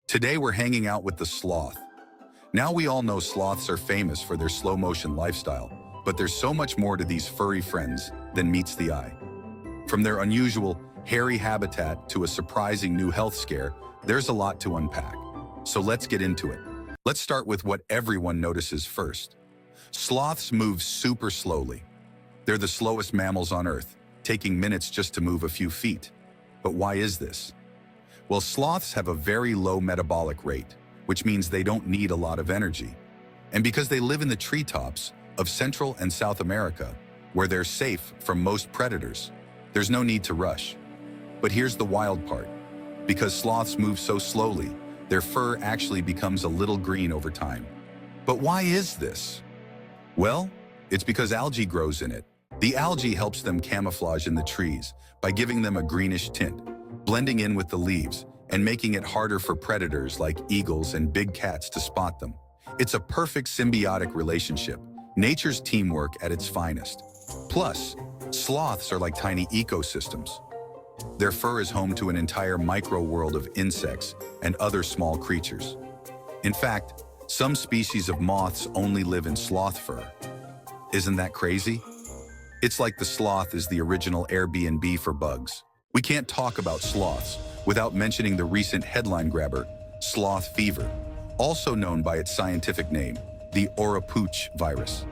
Today we're hanging out with the sloth. Now we all know sloths are famous for their slow-motion lifestyle, but there's so much more to these furry friends than meets the eye. From their unusual, hairy habitat to a surprising new health scare, there's a lot to unpack. So let's get into it. Let's start with what everyone notices first. Sloths move super slowly. They're the slowest mammals on Earth, taking minutes just to move a few feet. But why is this? Well, sloths have a very low metabolic rate, which means they don't need a lot of energy. And because they live in the treetops of Central and South America, where they're safe from most predators, there's no need to rush. But here's the wild part. Because sloths move so slowly, their fur actually becomes a little green over time. But why is this? Well, it's because algae grows in it. The algae helps them camouflage in the trees by giving them a greenish tint, blending in with the leaves and making it harder for predators like eagles and big cats to spot them. It's a perfect symbiotic relationship, nature's teamwork at its finest. Plus, sloths are like tiny ecosystems. Their fur is home to an entire micro-world of insects and other small creatures. In fact, some species of moths only live in sloth fur. Isn't that crazy? It's like the sloth is the original Airbnb for bugs. We can't talk about sloths without mentioning the recent headline grabber, Sloth Fever, also known by its scientific name, the Oropouche Virus.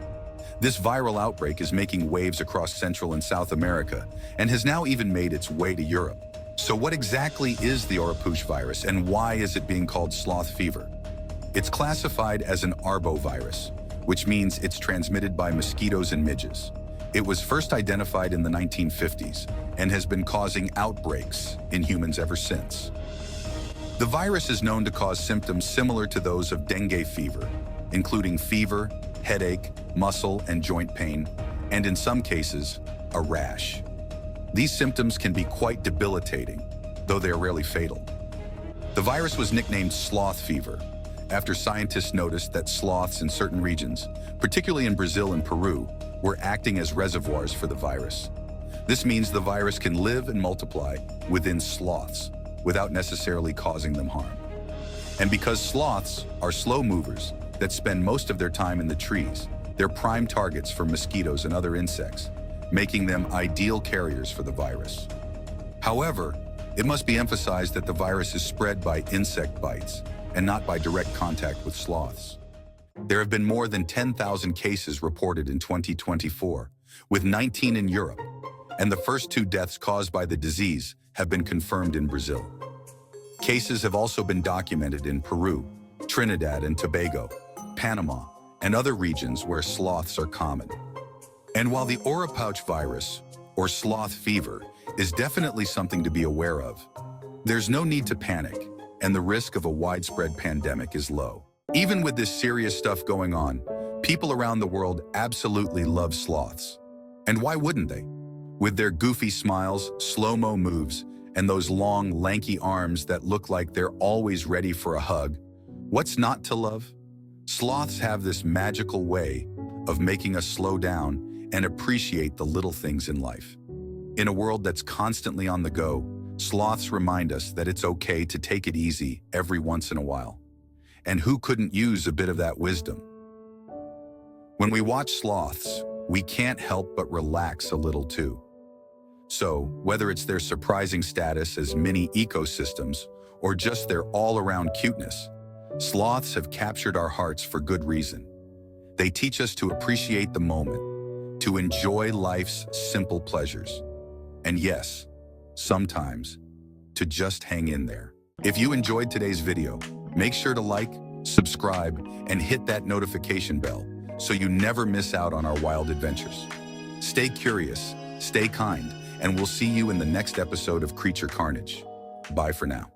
This viral outbreak is making waves across Central and South America and has now even made its way to Europe. So what exactly is the Oropouche virus and why is it being called sloth fever? It's classified as an arbovirus, which means it's transmitted by mosquitoes and midges. It was first identified in the 1950s and has been causing outbreaks in humans ever since. The virus is known to cause symptoms similar to those of dengue fever, including fever, headache, muscle and joint pain, and in some cases, a rash. These symptoms can be quite debilitating, though they are rarely fatal. The virus was nicknamed Sloth Fever after scientists noticed that sloths in certain regions, particularly in Brazil and Peru, were acting as reservoirs for the virus. This means the virus can live and multiply within sloths without necessarily causing them harm. And because sloths are slow movers that spend most of their time in the trees, they're prime targets for mosquitoes and other insects, making them ideal carriers for the virus. However, it must be emphasized that the virus is spread by insect bites and not by direct contact with sloths. There have been more than 10,000 cases reported in 2024, with 19 in Europe, and the first 2 deaths caused by the disease have been confirmed in Brazil. Cases have also been documented in Peru, Trinidad and Tobago, Panama, and other regions where sloths are common. And while the Oropouche virus, or sloth fever, is definitely something to be aware of, there's no need to panic, and the risk of a widespread pandemic is low. Even with this serious stuff going on, people around the world absolutely love sloths. And why wouldn't they? With their goofy smiles, slow-mo moves, and those long, lanky arms that look like they're always ready for a hug, what's not to love? Sloths have this magical way of making us slow down and appreciate the little things in life. In a world that's constantly on the go, sloths remind us that it's okay to take it easy every once in a while. And who couldn't use a bit of that wisdom? When we watch sloths, we can't help but relax a little too. So, whether it's their surprising status as mini ecosystems or just their all-around cuteness, sloths have captured our hearts for good reason. They teach us to appreciate the moment, to enjoy life's simple pleasures, and yes, sometimes, to just hang in there. If you enjoyed today's video, make sure to like, subscribe, and hit that notification bell so you never miss out on our wild adventures. Stay curious, stay kind, and we'll see you in the next episode of Creature Carnage. Bye for now.